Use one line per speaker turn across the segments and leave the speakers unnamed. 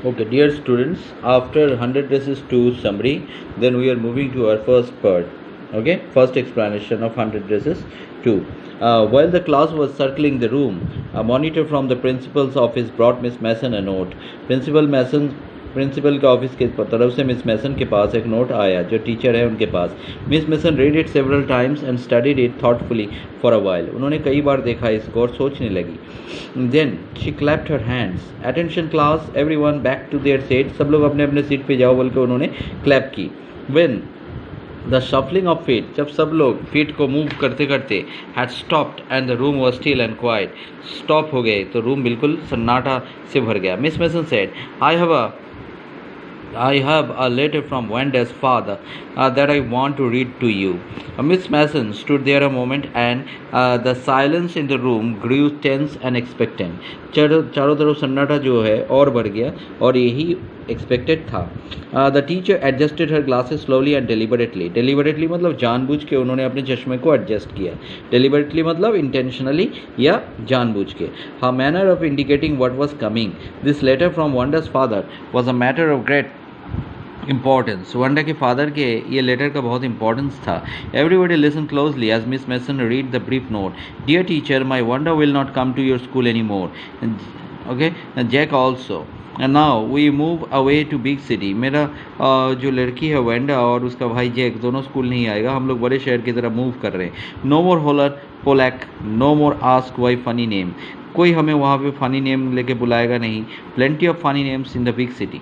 Okay, dear students, after 100 dresses 2 summary, then we are moving to our first part. Okay, first explanation of 100 dresses 2. While the class was circling the room, a monitor from the principal's office brought Miss Mason a note. Principal के office के तरफ से miss मैसन के पास एक note आया जो teacher है उनके पास. Miss Mason read it several times and studied it thoughtfully for a while. उन्होंने कई बार देखा इसको और सोचने लगी. Then she clapped her hands. Attention class, everyone back to their seat. सब लोग अपने अपने सीट पे जाओ बोल के उन्होंने क्लैप की. When the shuffling of feet, जब सब लोग फीट को मूव करते करते had stopped and the room was still and quiet, stop हो गए तो रूम बिल्कुल सन्नाटा से भर गया. Miss Mason said, I have a letter from Wanda's father that I want to read to you. Miss Mason stood there a moment and the silence in the room grew tense and expectant. चारों तरफ सन्नाटा जो है और बढ़ गया और यही एक्सपेक्टेड था. The teacher adjusted her glasses slowly and deliberately. Deliberately मतलब जानबूझ के उन्होंने अपने चश्मे को एडजस्ट किया. डेलिबरेटली मतलब इंटेंशनली या जानबूझ के. Her manner of indicating what was coming. This letter from Wanda's father was a matter of great importance. Wanda के फादर के ये लेटर का बहुत इंपॉर्टेंस था. Everybody listen closely as Miss Mason read the brief note. Dear teacher, my Wanda will not come to your school any more. Okay, Jack also. And now we move away to big city. मेरा जो लड़की है Wanda और उसका भाई Jack दोनों school नहीं आएगा. हम लोग बड़े शहर की तरफ मूव कर रहे हैं. No more holler Polack, no more ask why funny name. कोई हमें वहाँ पे फनी नेम लेके बुलाएगा नहीं. Plenty of funny names in the big city.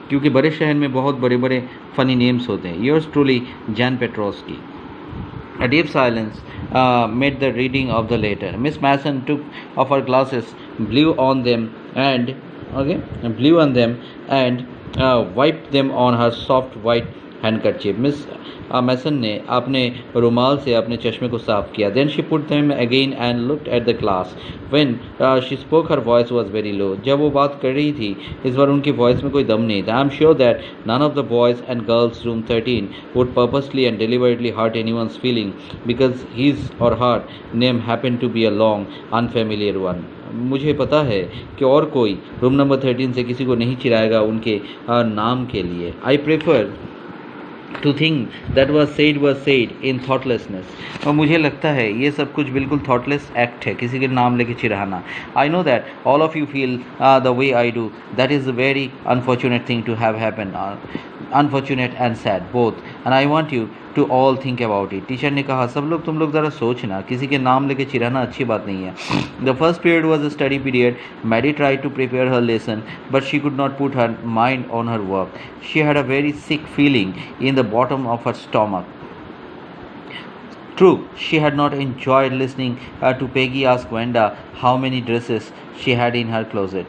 क्योंकि बड़े शहर में बहुत बड़े बड़े फनी नेम्स होते हैं. Yours truly, Jain Petronski. A deep silence made the reading of the letter. Miss Mason took off her glasses, blew on them and wiped them on her soft white handkerchief. Miss मैसन ने अपने रुमाल से अपने चश्मे को साफ किया. Then she put them again and looked at the class. When she spoke, her voice was very low. जब वो बात कर रही थी इस बार उनकी वॉइस में कोई दम नहीं था. I am sure that none of the boys and girls room 13 would purposely and deliberately hurt anyone's feeling because his or her name happened to be a long unfamiliar one. मुझे पता है कि और कोई रूम नंबर 13 से किसी को नहीं चिढ़ाएगा उनके नाम के लिए. I prefer to think that was said in thoughtlessness. और मुझे लगता है ये सब कुछ बिल्कुल थॉटलेस एक्ट है, किसी के नाम लेके चिढ़ाना. I know that all of you feel the way I do. That is a very unfortunate thing to have happened. Unfortunate and sad both, and I want you to all think about it. Teacher ने कहा, सब लोग तुम लोग ज़रा सोचना, किसी के नाम लेके चिढ़ाना अच्छी बात नहीं है. The first period was a study period. Maddie tried to prepare her lesson, but she could not put her mind on her work. She had a very sick feeling in the bottom of her stomach. True, she had not enjoyed listening to Peggy ask Wanda how many dresses she had in her closet.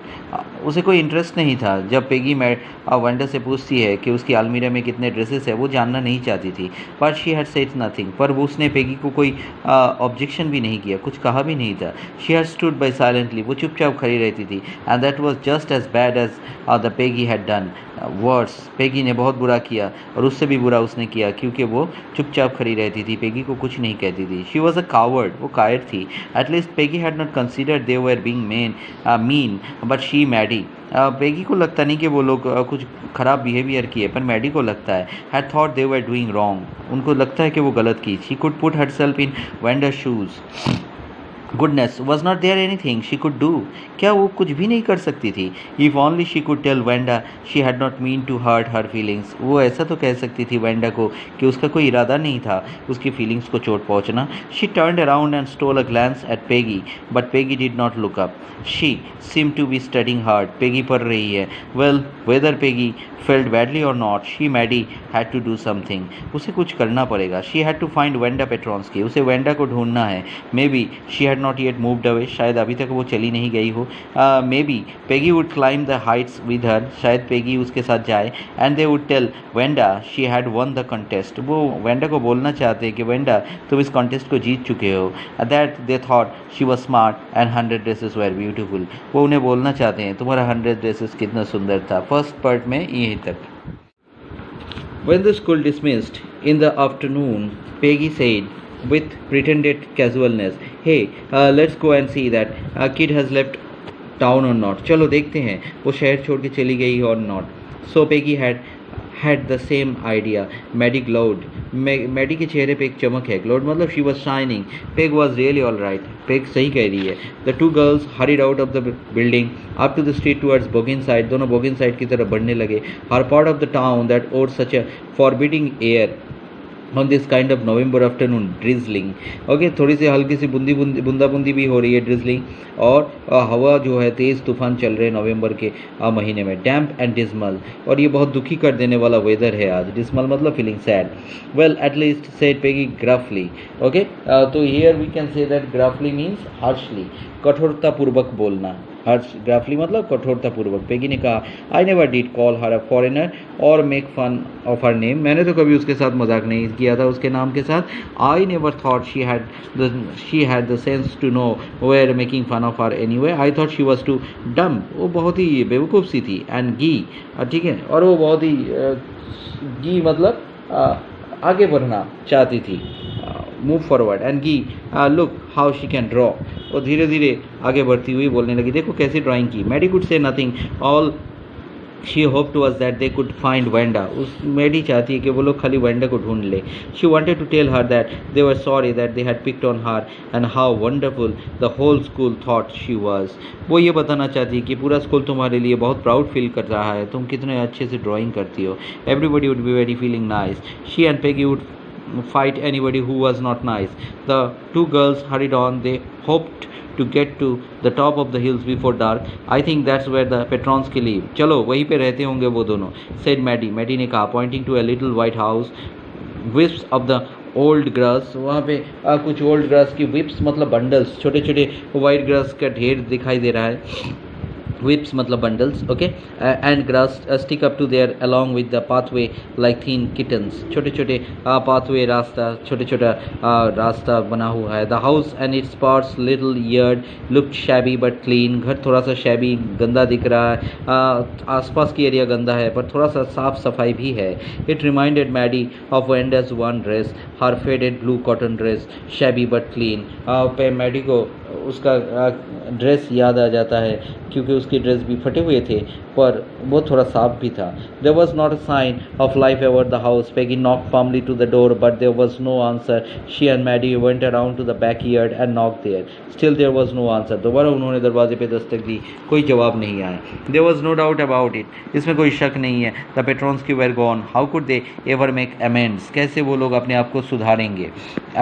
उसे कोई interest नहीं था जब Peggy Wanda से पूछती है कि उसकी अलमीरा में कितने ड्रेसेस है. वो जानना नहीं चाहती थी. But she had said nothing. पर वो उसने पेगी को कोई ऑब्जेक्शन भी नहीं किया, कुछ कहा भी नहीं था. She had stood by silently. वो चुपचाप खड़ी रहती थी. And that was just as bad as the Peggy had done. Words, Peggy ने बहुत बुरा किया और उससे भी बुरा उसने किया क्योंकि वो चुपचाप खड़ी रहती थी, पेगी को कुछ नहीं कहती थी. She was a coward. वो कायर थी. At least Peggy had not considered they were being mean, but she Maddie. Peggy को लगता नहीं कि वो लोग कुछ ख़राब बिहेवियर किए, पर मैडी को लगता है. Had thought they were doing wrong. उनको लगता है कि वो गलत की. She could put herself in vendors shoes. Goodness, was not there anything she could do? क्या वो कुछ भी नहीं कर सकती थी? If only she could tell Wanda she had not mean to hurt her feelings. वो ऐसा तो कह सकती थी वेंडा को कि उसका कोई इरादा नहीं था उसकी फीलिंग्स को चोट पहुंचना. She turned around and stole a glance at Peggy, but Peggy did not look up. She seemed to be studying hard. Peggy पढ़ रही है. Well, whether Peggy felt badly or not, she Maddie had to do something. उसे कुछ करना पड़ेगा. She had to find Wanda Petronsky. उसे Wanda को ढूंढना है. Maybe she had not yet moved away. शायद अभी तक वो चली नहीं गई हो. Maybe Peggy would climb the heights with her. शायद Peggy उसके साथ जाए. And they would tell Wanda she had won the contest. वो वेंडा को बोलना चाहते हैं कि वेंडा तुम इस कॉन्टेस्ट को जीत चुके हो. That they thought she was smart and 100 dresses were beautiful. वो उन्हें बोलना चाहते हैं तुम्हारा 100 dresses कितना सुंदर था. फर्स्ट पार्ट में यही तक. When the school dismissed in the afternoon, Peggy said with pretended casualness, "Hey, let's go and see that kid has left town और नॉट, चलो देखते हैं वो शहर छोड़ के चली गई और not. So Peggy had the same idea. Maddie glowed. Maddie के चेहरे पे एक चमक है। Glowed मतलब she was shining. Peg was really all right. Peg सही कह रही है। The two girls hurried out of the building up to the street towards Boggin side. दोनों Boggin side की तरफ बढ़ने लगे। Her part of the town that owed such a forbidding air on this kind of November afternoon, drizzling. Okay, थोड़ी सी हल्की सी बूंदा बूंदी भी हो रही है, ड्रिजलिंग, और हवा जो है तेज़ तूफान चल रहे हैं नवंबर के महीने में। डैम्प एंड डिस्मल, और ये बहुत दुखी कर देने वाला वेदर है आज। डिस्मल मतलब feeling sad. Well at least said Peggy gruffly. Okay, तो here we can say that gruffly means harshly, कठोरतापूर्वक बोलना। हर्ष ग्राफली मतलब कठोरतापूर्वक। पेगी ने कहा I never did call her a foreigner or make fun of her name, मैंने तो कभी उसके साथ मजाक नहीं किया था उसके नाम के साथ। I never thought she had the sense to know where making fun of her anyway. I thought she was too dumb, वो बहुत ही बेवकूफ़ सी थी। एंड गी, ठीक है, और वो बहुत ही गी मतलब आगे बढ़ना चाहती थी, मूव फॉरवर्ड। एंड गी look how she can draw, और धीरे धीरे आगे बढ़ती हुई बोलने लगी देखो कैसी ड्राइंग की। Maddie could say nothing, all she hope to us that they could find Wanda. उस मैडी चाहती है कि वो लोग खाली वेंडा को ढूंढ ले। She wanted to tell her that they were sorry that they had picked on her and how wonderful the whole school thought she was. वो ये बताना चाहती है कि पूरा स्कूल तुम्हारे लिए बहुत प्राउड फील कर रहा है, तुम कितने अच्छे से ड्राइंग करती हो। Everybody would be very feeling nice. She and Peggy would fight anybody who was not nice. The two girls hurried on. They hoped to get to the top of the hills before dark. I think that's where the Petronsky live. चलो वहीं पे रहते होंगे वो दोनों, said Maddie. Maddie ने कहा, pointing to a little white house. Wisps of the old grass, वहाँ पे कुछ ओल्ड ग्रास की विप्स मतलब बंडल्स, छोटे छोटे वाइट ग्रास का ढेर दिखाई दे रहा है। whips मतलब bundles, okay, and grass stick up to there along with the pathway like thin kittens. छोटे छोटे pathway रास्ता, छोटे छोटा रास्ता बना हुआ है। The house and its parts little yard looked shabby but clean. घर थोड़ा सा shabby गंदा दिख रहा है, आसपास की एरिया गंदा है पर थोड़ा सा साफ सफाई भी है। It reminded Maddie of Wenda's one dress, her faded blue cotton dress, shabby but clean. पे मैडी को उसका ड्रेस याद आ जाता है क्योंकि उसकी ड्रेस भी फटे हुए थे पर वो थोड़ा साफ भी था। There was not a sign of life over the house. Peggy knocked firmly to the door but there was no answer. She and Maddie went around to the backyard and knocked there. Still there was no answer. दोबारा उन्होंने दरवाजे पे दस्तक दी, कोई जवाब नहीं आया। There was no doubt about it. इसमें कोई शक नहीं है। The Petronsky were gone. How could they ever make amends? कैसे वो लोग अपने आप को सुधारेंगे,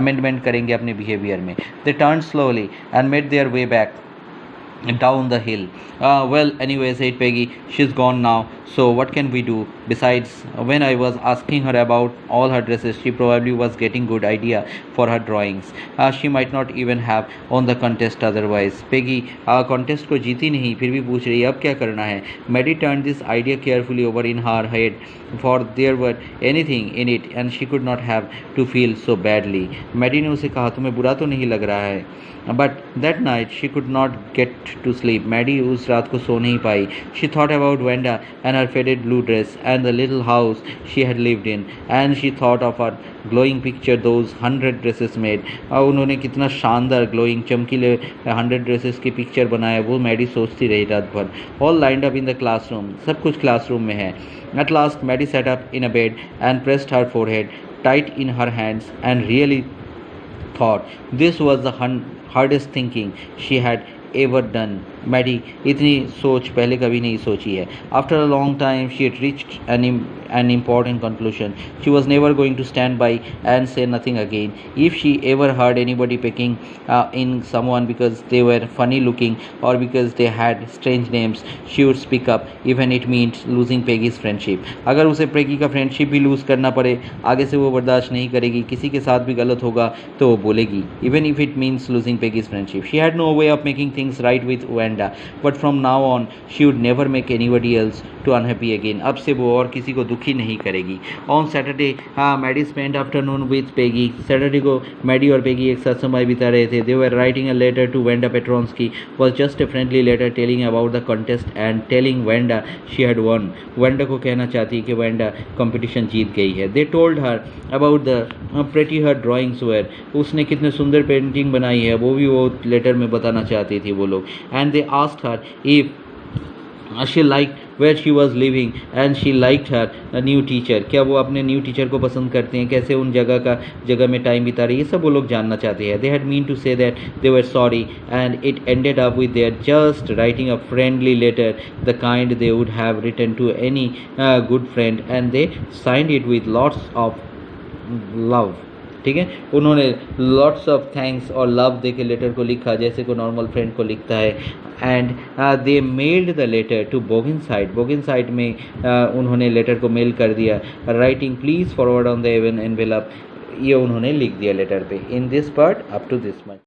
अमेंडमेंट करेंगे अपने बिहेवियर में। They turned slowly and made their way back down the hill. Well, anyway, said Peggy, she's gone now, so what can we do? Besides, when I was asking her about all her dresses, she probably was getting good idea for her drawings. She might not even have won the contest otherwise. Peggy contest को जीती नहीं, फिर भी पूछ रही है अब क्या करना है। Maddie turned this idea carefully over in her head, for there were anything in it and she could not have to feel so badly. Maddie ने उसे कहा तुम्हें बुरा तो नहीं लग रहा है। But that night she could not get to sleep. Maddie उस रात को सो नहीं पाई. She thought about Wenda and her faded blue dress and the little house she had lived in, and she thought of her glowing picture those 100 dresses made. उन्होंने कितना शानदार glowing चमकीले 100 dresses की picture बनाया, वो मैडी सोचती रही रात भर। All lined up in the classroom, सब कुछ क्लासरूम में है। At last Maddie sat up in a bed and pressed her forehead tight in her hands and really thought this was the hardest thinking she had ever done. Maddie इतनी सोच पहले कभी नहीं सोची है। After a long time she had reached an important conclusion. She was never going to stand by and say nothing again. If she ever heard anybody picking in someone because they were funny looking or because they had strange names, she would speak up even it meant losing Peggy's friendship. अगर उसे Peggy का friendship भी loose करना पड़े, आगे से वो बर्दाश्त नहीं करेगी, किसी के साथ भी गलत होगा तो वो बोलेगी, even if it means losing Peggy's friendship. She had no way of making things right with Wanda, but from now on she would never make anybody else to unhappy again, अब से वो और किसी को दुखी नहीं करेगी। On Saturday Maddie spend afternoon with Peggy, Saturday को मैडी और पेगी एक साथ समय बिता रहे थे। They were writing a letter to Wanda Petronski, was just a friendly letter telling about the contest and telling Wanda she had won, Wanda को कहना चाहती है कि वेंडा कंपटीशन जीत गई है। They told her about the pretty her drawings were, उसने कितने सुंदर पेंटिंग बनाई है वो भी वो लेटर में बताना चाहती थी वो लोग। And they asked her if she liked where she was living and she liked her new teacher, क्या वो अपने न्यू टीचर को पसंद करते हैं, कैसे उन जगह में टाइम बिता रही है, ये सब वो लोग जानना चाहते हैं। they had mean to say that they were sorry and it ended up with their just writing a friendly letter the kind they would have written to any good friend and they signed it with lots of love। ठीक है, उन्होंने lots of thanks और love they के letter को लिखा जैसे को normal friend को लिखता है। And they mailed the letter to बोगिनसाइड में उन्होंने लेटर को मेल कर दिया। Writing please forward on the even envelope, ये उन्होंने लिख दिया लेटर पे। In this part up to this much.